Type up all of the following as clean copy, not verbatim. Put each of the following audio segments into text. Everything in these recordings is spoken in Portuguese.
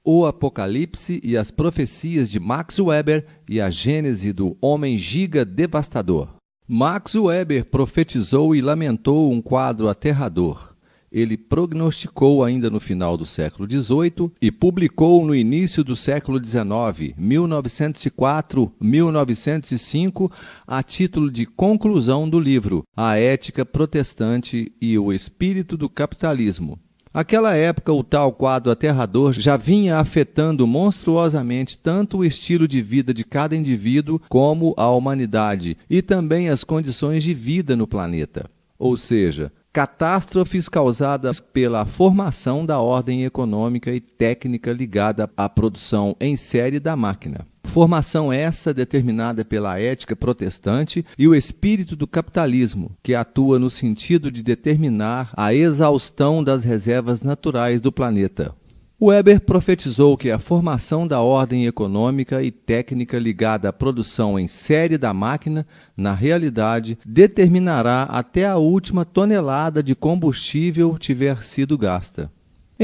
O Apocalipse e as profecias de Max Weber e a gênese do homem giga devastador. Max Weber profetizou e lamentou um quadro aterrador. Ele prognosticou ainda no final do século XVIII e publicou no início do século XIX, 1904-1905, a título de conclusão do livro A Ética Protestante e o Espírito do Capitalismo. Naquela época, o tal quadro aterrador já vinha afetando monstruosamente tanto o estilo de vida de cada indivíduo como a humanidade e também as condições de vida no planeta. Ou seja, catástrofes causadas pela formação da ordem econômica e técnica ligada à produção em série da máquina. Formação essa determinada pela ética protestante e o espírito do capitalismo, que atua no sentido de determinar a exaustão das reservas naturais do planeta. Weber profetizou que a formação da ordem econômica e técnica ligada à produção em série da máquina, na realidade, determinará até a última tonelada de combustível tiver sido gasta.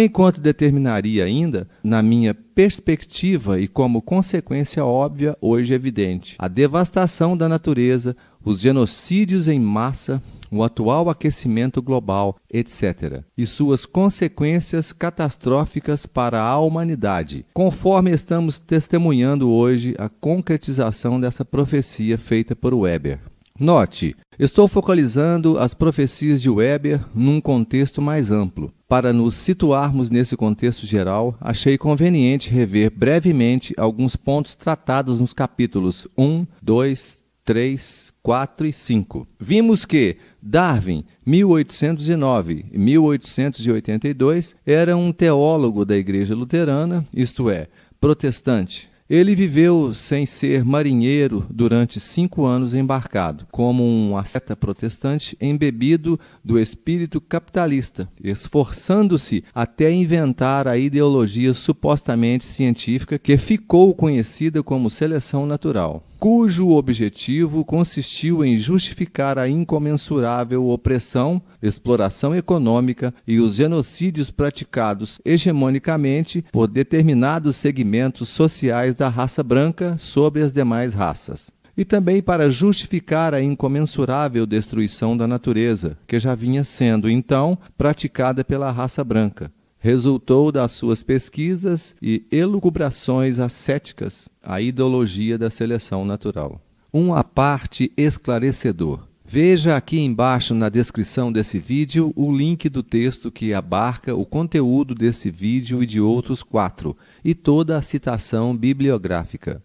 Enquanto determinaria ainda, na minha perspectiva e como consequência óbvia hoje evidente, a devastação da natureza, os genocídios em massa, o atual aquecimento global, etc., e suas consequências catastróficas para a humanidade, conforme estamos testemunhando hoje a concretização dessa profecia feita por Weber. Note, estou focalizando as profecias de Weber num contexto mais amplo. Para nos situarmos nesse contexto geral, achei conveniente rever brevemente alguns pontos tratados nos capítulos 1, 2, 3, 4 e 5. Vimos que Darwin, 1809 e 1882, era um teólogo da Igreja Luterana, isto é, protestante. Ele viveu sem ser marinheiro durante 5 anos embarcado, como um asceta protestante embebido do espírito capitalista, esforçando-se até inventar a ideologia supostamente científica que ficou conhecida como seleção natural, cujo objetivo consistiu em justificar a incomensurável opressão, exploração econômica e os genocídios praticados hegemonicamente por determinados segmentos sociais da raça branca sobre as demais raças. E também para justificar a incomensurável destruição da natureza, que já vinha sendo, então, praticada pela raça branca. Resultou das suas pesquisas e elucubrações ascéticas a ideologia da seleção natural. Um à parte esclarecedor. Veja aqui embaixo na descrição desse vídeo o link do texto que abarca o conteúdo desse vídeo e de outros 4, e toda a citação bibliográfica.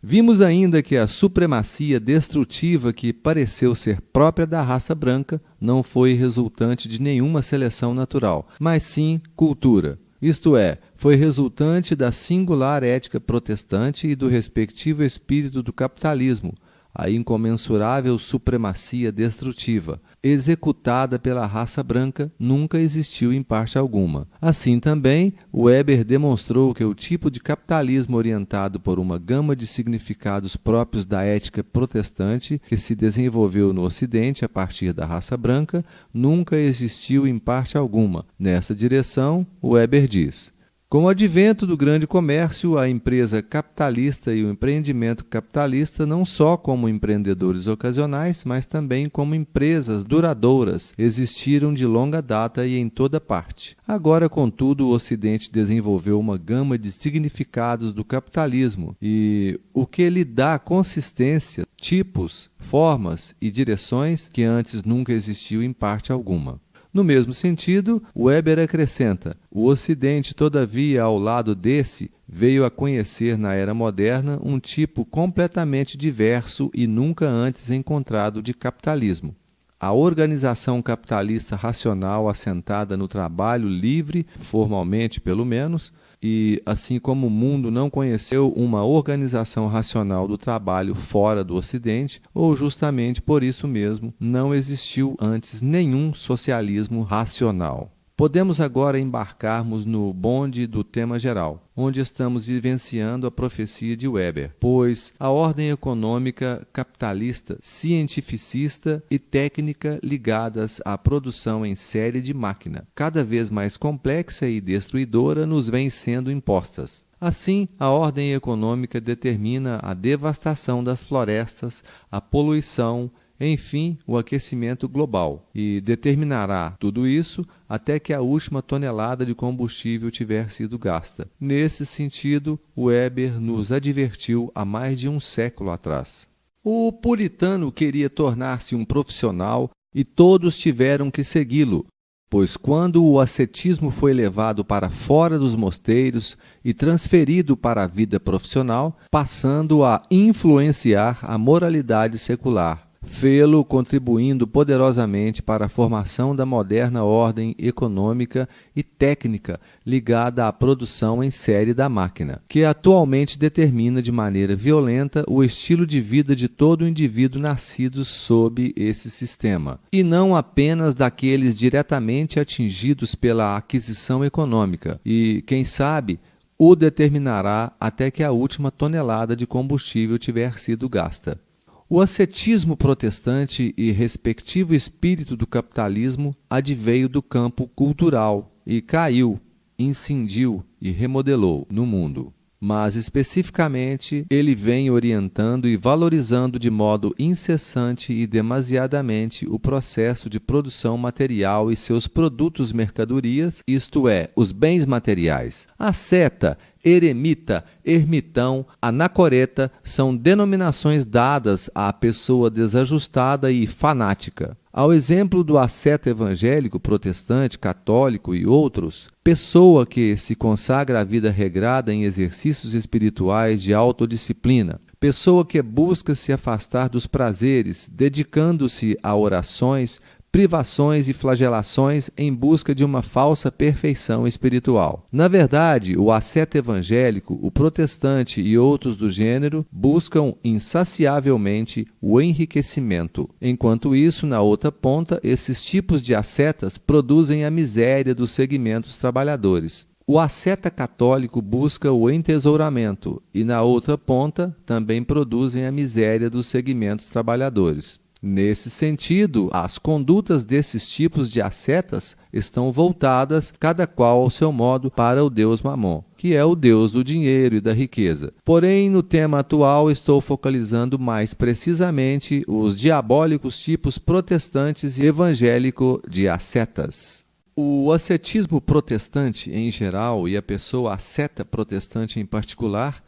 Vimos ainda que a supremacia destrutiva que pareceu ser própria da raça branca não foi resultante de nenhuma seleção natural, mas sim cultura. Isto é, foi resultante da singular ética protestante e do respectivo espírito do capitalismo, a incomensurável supremacia destrutiva, executada pela raça branca, nunca existiu em parte alguma. Assim também, Weber demonstrou que o tipo de capitalismo orientado por uma gama de significados próprios da ética protestante que se desenvolveu no Ocidente a partir da raça branca, nunca existiu em parte alguma. Nessa direção, Weber diz: com o advento do grande comércio, a empresa capitalista e o empreendimento capitalista, não só como empreendedores ocasionais, mas também como empresas duradouras, existiram de longa data e em toda parte. Agora, contudo, o Ocidente desenvolveu uma gama de significados do capitalismo e o que lhe dá consistência, tipos, formas e direções que antes nunca existiu em parte alguma. No mesmo sentido, Weber acrescenta: o Ocidente, todavia, ao lado desse, veio a conhecer na era moderna um tipo completamente diverso e nunca antes encontrado de capitalismo. A organização capitalista racional assentada no trabalho livre, formalmente pelo menos, e assim como o mundo não conheceu uma organização racional do trabalho fora do Ocidente, ou justamente por isso mesmo, não existiu antes nenhum socialismo racional. Podemos agora embarcarmos no bonde do tema geral, onde estamos vivenciando a profecia de Weber, pois a ordem econômica capitalista, cientificista e técnica ligadas à produção em série de máquina, cada vez mais complexa e destruidora, nos vem sendo impostas. Assim, a ordem econômica determina a devastação das florestas, a poluição, enfim, o aquecimento global, e determinará tudo isso até que a última tonelada de combustível tiver sido gasta. Nesse sentido, Weber nos advertiu há mais de um século atrás. O puritano queria tornar-se um profissional e todos tiveram que segui-lo, pois quando o ascetismo foi levado para fora dos mosteiros e transferido para a vida profissional, passando a influenciar a moralidade secular, fê-lo contribuindo poderosamente para a formação da moderna ordem econômica e técnica ligada à produção em série da máquina, que atualmente determina de maneira violenta o estilo de vida de todo indivíduo nascido sob esse sistema, e não apenas daqueles diretamente atingidos pela aquisição econômica, e, quem sabe, o determinará até que a última tonelada de combustível tiver sido gasta. O ascetismo protestante e respectivo espírito do capitalismo adveio do campo cultural e caiu, incindiu e remodelou no mundo. Mas, especificamente, ele vem orientando e valorizando de modo incessante e demasiadamente o processo de produção material e seus produtos mercadorias, isto é, os bens materiais. Asceta, eremita, ermitão, anacoreta são denominações dadas à pessoa desajustada e fanática. Ao exemplo do asceta evangélico, protestante, católico e outros, pessoa que se consagra à vida regrada em exercícios espirituais de autodisciplina, pessoa que busca se afastar dos prazeres, dedicando-se a orações, privações e flagelações em busca de uma falsa perfeição espiritual. Na verdade, o asceta evangélico, o protestante e outros do gênero buscam insaciavelmente o enriquecimento. Enquanto isso, na outra ponta, esses tipos de ascetas produzem a miséria dos segmentos trabalhadores. O asceta católico busca o entesouramento e, na outra ponta, também produzem a miséria dos segmentos trabalhadores. Nesse sentido, as condutas desses tipos de ascetas estão voltadas, cada qual ao seu modo, para o deus Mamon, que é o deus do dinheiro e da riqueza. Porém, no tema atual, estou focalizando mais precisamente os diabólicos tipos protestantes e evangélico de ascetas. O ascetismo protestante em geral e a pessoa asceta protestante em particular,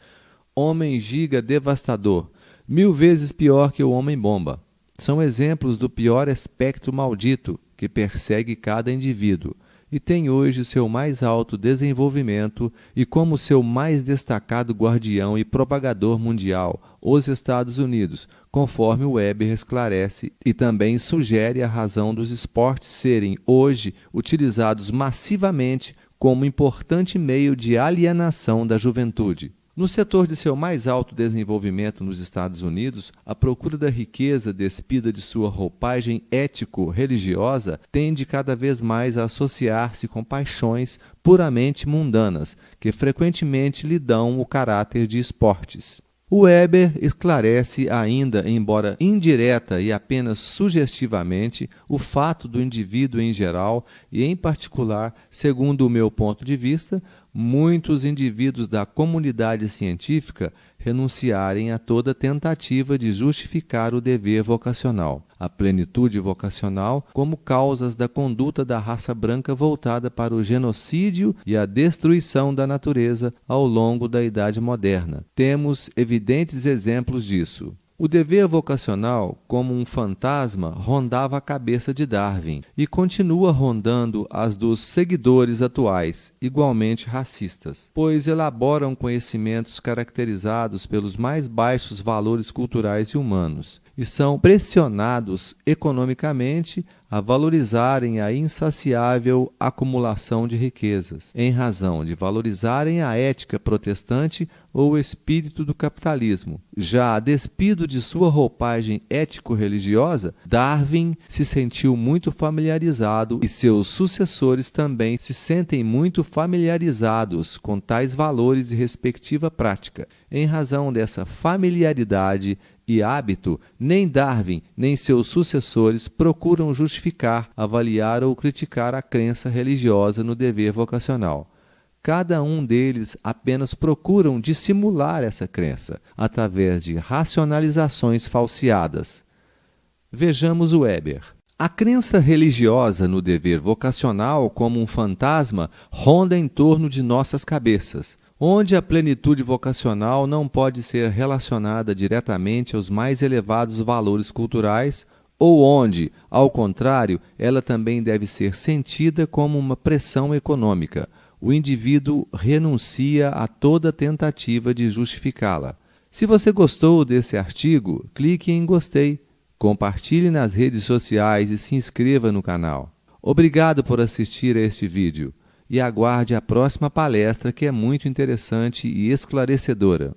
homem giga devastador, 1000 vezes pior que o homem-bomba. São exemplos do pior espectro maldito que persegue cada indivíduo e tem hoje seu mais alto desenvolvimento e como seu mais destacado guardião e propagador mundial, os Estados Unidos, conforme Weber esclarece e também sugere a razão dos esportes serem hoje utilizados massivamente como importante meio de alienação da juventude. No setor de seu mais alto desenvolvimento nos Estados Unidos, a procura da riqueza despida de sua roupagem ético-religiosa tende cada vez mais a associar-se com paixões puramente mundanas, que frequentemente lhe dão o caráter de esportes. O Weber esclarece ainda, embora indireta e apenas sugestivamente, o fato do indivíduo em geral e, em particular, segundo o meu ponto de vista, muitos indivíduos da comunidade científica renunciarem a toda tentativa de justificar o dever vocacional, a plenitude vocacional, como causas da conduta da raça branca voltada para o genocídio e a destruição da natureza ao longo da Idade Moderna. Temos evidentes exemplos disso. O dever vocacional, como um fantasma, rondava a cabeça de Darwin e continua rondando as dos seguidores atuais, igualmente racistas, pois elaboram conhecimentos caracterizados pelos mais baixos valores culturais e humanos, e são pressionados economicamente a valorizarem a insaciável acumulação de riquezas, em razão de valorizarem a ética protestante ou o espírito do capitalismo. Já despido de sua roupagem ético-religiosa, Darwin se sentiu muito familiarizado e seus sucessores também se sentem muito familiarizados com tais valores e respectiva prática. Em razão dessa familiaridade e hábito, nem Darwin nem seus sucessores procuram justificar, avaliar ou criticar a crença religiosa no dever vocacional. Cada um deles apenas procuram dissimular essa crença através de racionalizações falseadas. Vejamos Weber. A crença religiosa no dever vocacional, como um fantasma, ronda em torno de nossas cabeças, onde a plenitude vocacional não pode ser relacionada diretamente aos mais elevados valores culturais, ou onde, ao contrário, ela também deve ser sentida como uma pressão econômica. O indivíduo renuncia a toda tentativa de justificá-la. Se você gostou desse artigo, clique em gostei, compartilhe nas redes sociais e se inscreva no canal. Obrigado por assistir a este vídeo e aguarde a próxima palestra, que é muito interessante e esclarecedora.